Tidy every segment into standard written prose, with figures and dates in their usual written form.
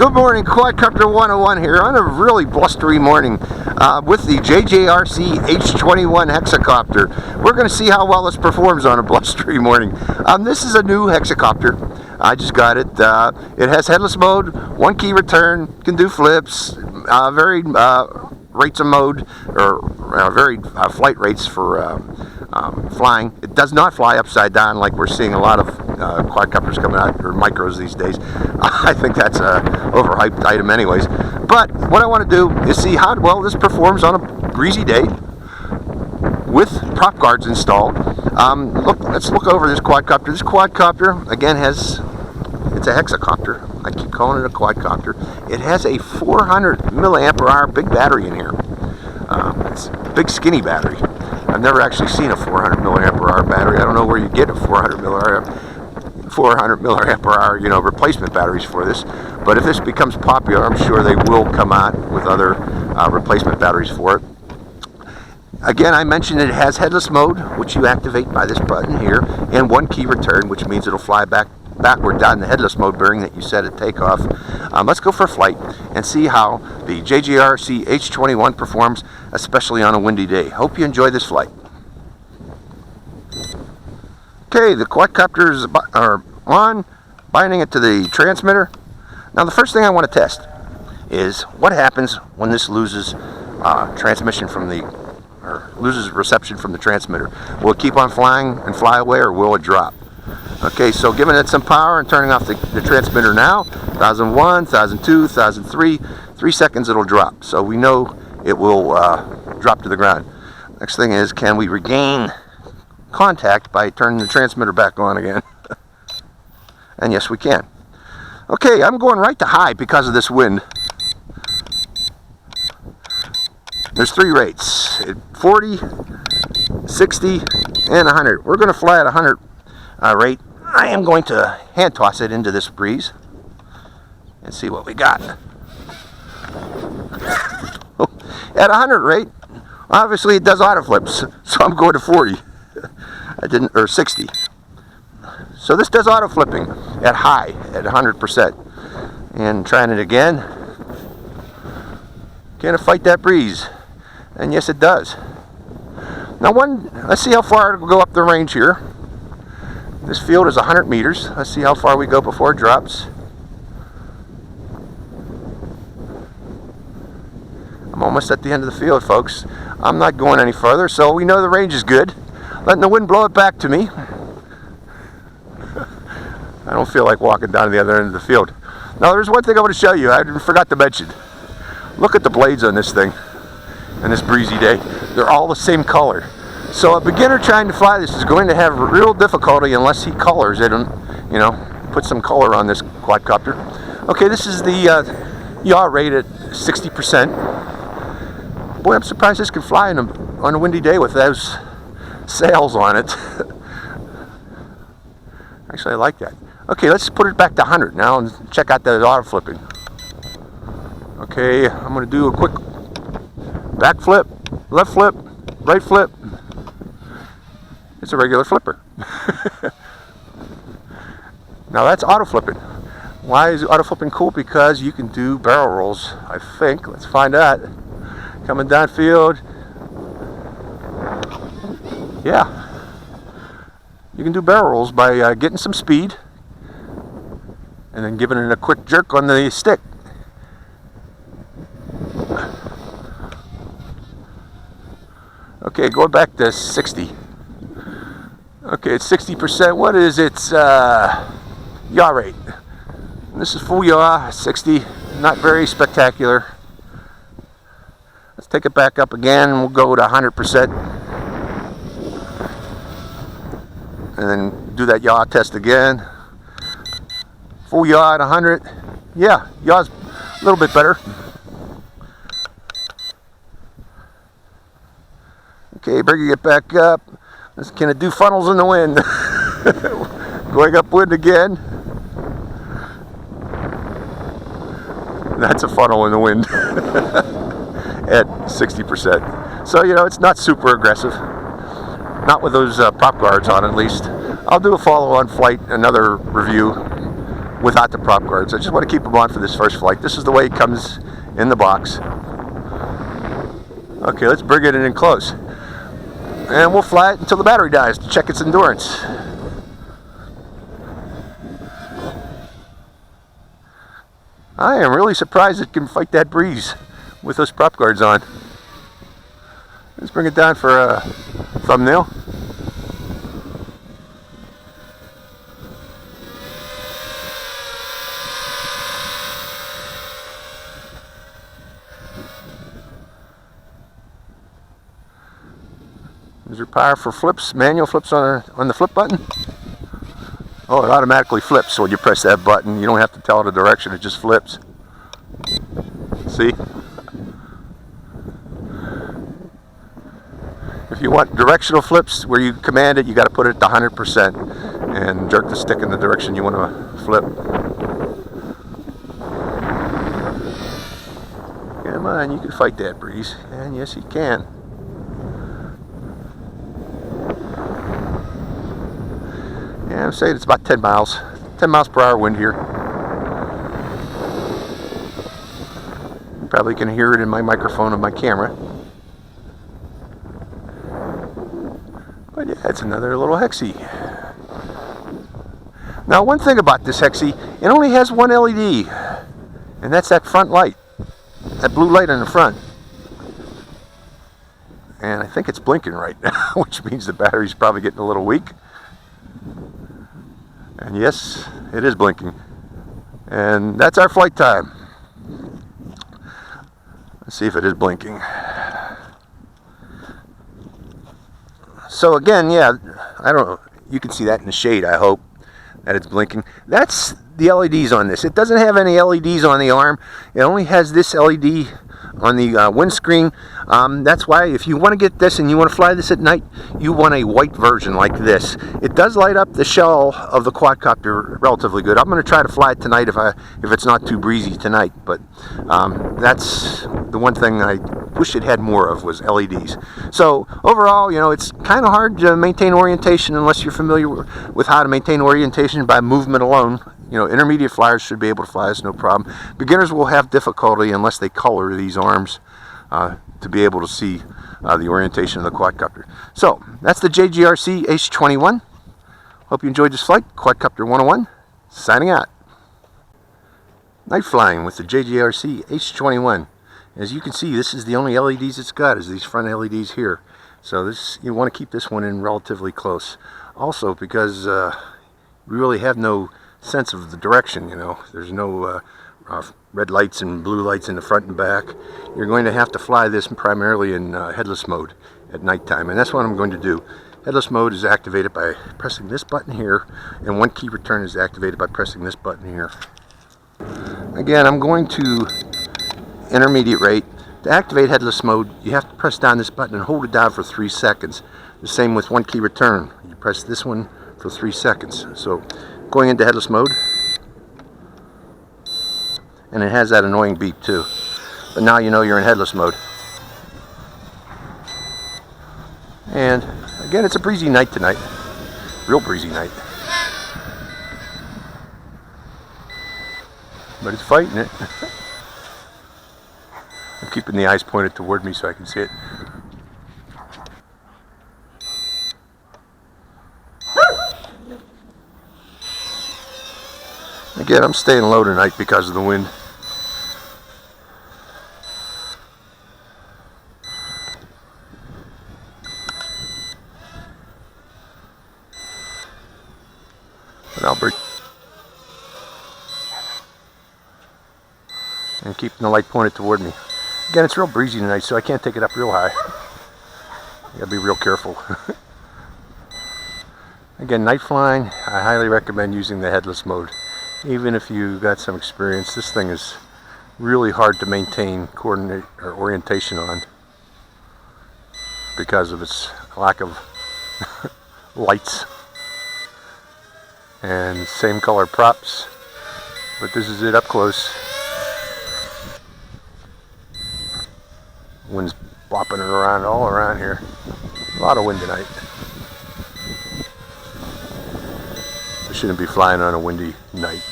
Good morning, Quadcopter 101 here on a really blustery morning with the JJRC H21 Hexacopter. We're going to see how well this performs on a blustery morning. This is a new Hexacopter. I just got it. It has headless mode, one key return, can do flips, varied rates of mode, or varied flight rates for flying. It does not fly upside down like we're seeing a lot of quadcopters coming out, or micros these days. I think that's a overhyped item anyways. But what I want to do is see how well this performs on a breezy day with prop guards installed. Let's look over this quadcopter. This quadcopter, again, it's a hexacopter. I keep calling it a quadcopter. It has a 400 milliamp hour big battery in here. It's a big skinny battery. I've never actually seen a 400 milliamp hour battery. I don't know where you get a 400 milliamp hour, replacement batteries for this. But if this becomes popular, I'm sure they will come out with other replacement batteries for it. Again, I mentioned it has headless mode, which you activate by this button here, and one key return, which means it'll fly backward down the headless mode bearing that you set at takeoff. Let's go for a flight and see how the JJRC H21 performs, especially on a windy day. Hope you enjoy this flight. Okay, the quadcopters are on, binding it to the transmitter. Now the first thing I want to test is what happens when this loses transmission from loses reception from the transmitter. Will it keep on flying and fly away, or will it drop? Okay, so giving it some power and turning off the transmitter now, 1001, 1002, 1003, 3 seconds it'll drop. So we know it will drop to the ground. Next thing is, can we regain contact by turning the transmitter back on again? And yes, we can. Okay, I'm going right to high because of this wind. There's 3 rates, 40, 60, and 100. We're going to fly at 100 rate. I am going to hand toss it into this breeze and see what we got. At 100 rate, obviously it does auto flips, so I'm going to 40. Or 60. So this does auto flipping at high, at 100%. And trying it again. Can it fight that breeze? And yes, it does. Now let's see how far it'll go up the range here. This field is 100 meters. Let's see how far we go before it drops. I'm almost at the end of the field, folks. I'm not going any further, so we know the range is good. Letting the wind blow it back to me. I don't feel like walking down to the other end of the field. Now there's one thing I want to show you I forgot to mention. Look at the blades on this thing on this breezy day. They're all the same color. So a beginner trying to fly this is going to have real difficulty unless he colors it and, put some color on this quadcopter. Okay, this is the yaw rate at 60%. Boy, I'm surprised this can fly on a windy day with those sails on it. Actually, I like that. Okay, let's put it back to 100 now and check out the auto flipping. Okay, I'm going to do a quick back flip, left flip, right flip. It's a regular flipper. Now that's auto flipping. Why is auto flipping cool? Because you can do barrel rolls, I think. Let's find out. Coming downfield. Yeah. You can do barrel rolls by getting some speed and then giving it a quick jerk on the stick. Okay, going back to 60. Okay, it's 60%. What is its yaw rate? This is full yaw, 60. Not very spectacular. Let's take it back up again. We'll go to 100%. And then do that yaw test again. Full yaw at 100. Yeah, yaw's a little bit better. Okay, bringing it back up. Can it do funnels in the wind? Going upwind again. That's a funnel in the wind at 60%. So, it's not super aggressive. Not with those prop guards on, at least. I'll do a follow-on flight, another review without the prop guards. I just want to keep them on for this first flight. This is the way it comes in the box. Okay, let's bring it in close. And we'll fly it until the battery dies to check its endurance. I am really surprised it can fight that breeze with those prop guards on. Let's bring it down for a thumbnail. Is there power for flips, manual flips on the flip button? Oh, it automatically flips when you press that button. You don't have to tell it a direction, it just flips. See? If you want directional flips where you command it, you got to put it to 100% and jerk the stick in the direction you want to flip. Come on, you can fight that breeze. And yes, you can. Yeah, I'm saying it's about 10 miles per hour wind here. You probably can hear it in my microphone on my camera. But yeah, it's another little Hexie. Now, one thing about this Hexie, it only has one LED, and that's that front light, that blue light on the front. And I think it's blinking right now, which means the battery's probably getting a little weak. And yes, it is blinking. And that's our flight time. Let's see if it is blinking. So again, yeah, I don't know. You can see that in the shade, I hope, that it's blinking. That's the LEDs on this. It doesn't have any LEDs on the arm. It only has this LED on the windscreen. That's why if you want to get this and you want to fly this at night, you want a white version like this. It does light up the shell of the quadcopter relatively good. I'm going to try to fly it tonight if it's not too breezy tonight. But that's the one thing I wish it had more of, was LEDs. So overall, you know, it's kind of hard to maintain orientation unless you're familiar with how to maintain orientation by movement alone. You know, intermediate flyers should be able to fly this, no problem. Beginners will have difficulty unless they color these arms to be able to see the orientation of the quadcopter. So, that's the JJRC H21. Hope you enjoyed this flight. Quadcopter 101, signing out. Night flying with the JJRC H21. As you can see, this is the only LEDs it's got, is these front LEDs here. So this, you want to keep this one in relatively close. Also, because we really have no sense of the direction, you know. There's no red lights and blue lights in the front and back. You're going to have to fly this primarily in headless mode at nighttime, and that's what I'm going to do. Headless mode is activated by pressing this button here, and one key return is activated by pressing this button here. Again, I'm going to intermediate rate. To activate headless mode, you have to press down this button and hold it down for 3 seconds. The same with one key return. You press this one for 3 seconds. So going into headless mode, and it has that annoying beep too. But now you know you're in headless mode. And again, it's a breezy night tonight. Real breezy night. But it's fighting it. I'm keeping the eyes pointed toward me so I can see it. Again, I'm staying low tonight because of the wind. But I'll break. And keeping the light pointed toward me. Again, it's real breezy tonight, so I can't take it up real high. You gotta be real careful. Again, night flying, I highly recommend using the headless mode. Even if you got some experience, this thing is really hard to maintain coordinate or orientation on because of its lack of lights and same color props. But this is it up close. Wind's bopping it around all around here. A lot of wind tonight. We shouldn't be flying on a windy night.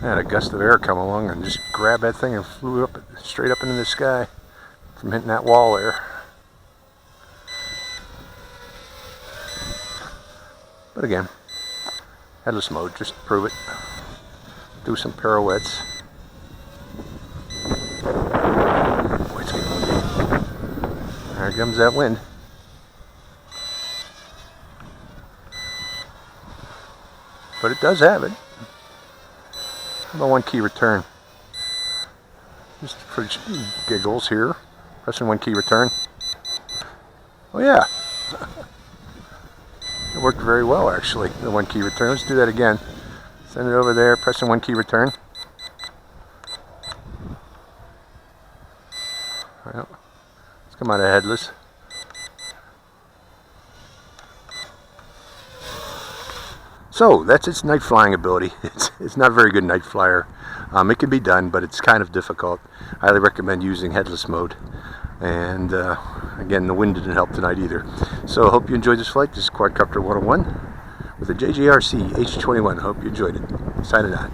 I had a gust of air come along and just grabbed that thing and flew up straight up into the sky from hitting that wall there. But again, headless mode, just to prove it. Do some pirouettes. Boy, it's getting windy. There comes that wind. But it does have it. How about one key return? Just for giggles here. Pressing one key return. Oh yeah. It worked very well actually, the one key return. Let's do that again. Send it over there, pressing one key return. Well, let's come out of headless. So that's its night flying ability. It's not a very good night flyer. It can be done, but it's kind of difficult. I highly recommend using headless mode. And again, the wind didn't help tonight either. So I hope you enjoyed this flight. This is Quadcopter 101 with the JJRC H21. Hope you enjoyed it. Signing out.